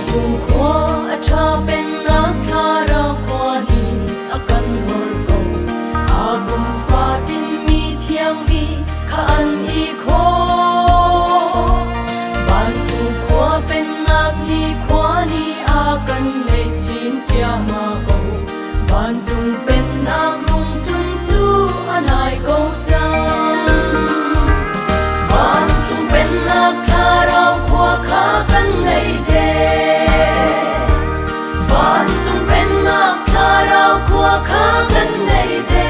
chung khua a cha pen na tha ra khua ni a kan mor ko a kum fa tin mi thiang mi kha an i kho van chung khua pen na ni khua ni a kan nei chin chia ma ko van chung pen na rung thun chu anai ko chang van chung pen na tha ra khua kha kan nei de van chung pen na tha ra khua kha kan nei de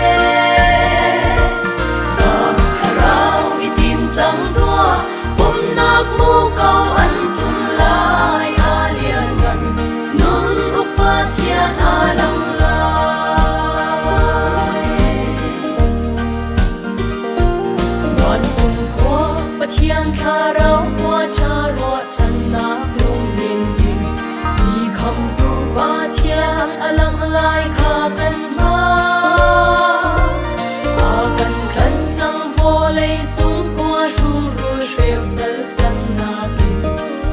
tha rau i tim chang tua bum nak mu kau an tum lai a lian gan nun upa chian a lang thiên tha rau qua cha rua chân na lung jin yin mi kham tu ba thiên alang lai kha kan ma a kan khan sang vo lei chung qua shum ru sheu sal chan na tin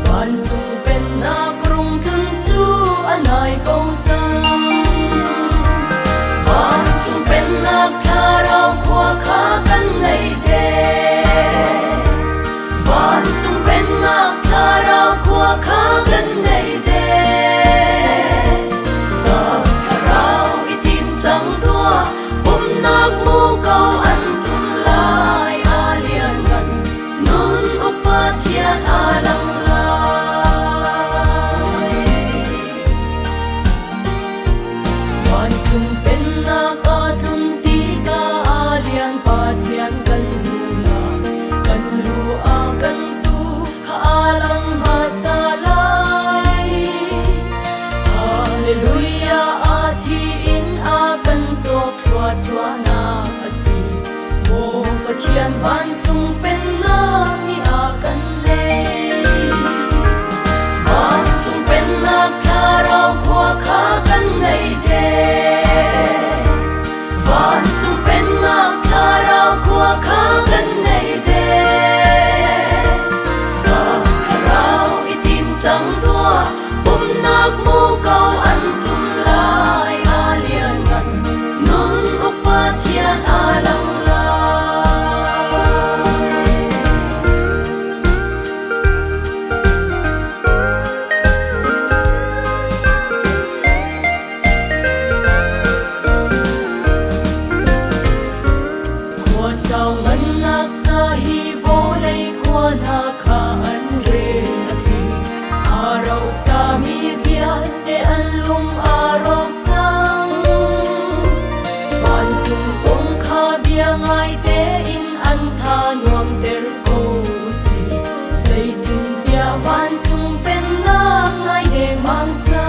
van chung pen na krung thun chu anai ko chang van chung pen na tha rau qua kha kan nei de van chung pen na tha rau khua kha kan nei de tha rau i tim chang tua bum nak mu kau an tum lai a lian gan nun upa chian a lang lai van chung pen na ka thun ti ka a lian pa chian kan lu la kan lu a kan tu kha alang ma sa lai hallelujah a chi in a kan chok thua chua na asi mo pathian van chung pen na ni a kan nei van chung pen na tha rau khua kha kan nei de van chung pen na tha rau khua kha kan nei de sang tua bum nak mu kau an tum lai a lian gan nun upa chian a lang lai khua sao ngân nak cha hi vo lei khua na kha an re rau cha mi vian te an lum a rok chang van chung kong kha bia ngai te in an tha nuam ter ko si sei tin tia van chung pen na ngai de mang cha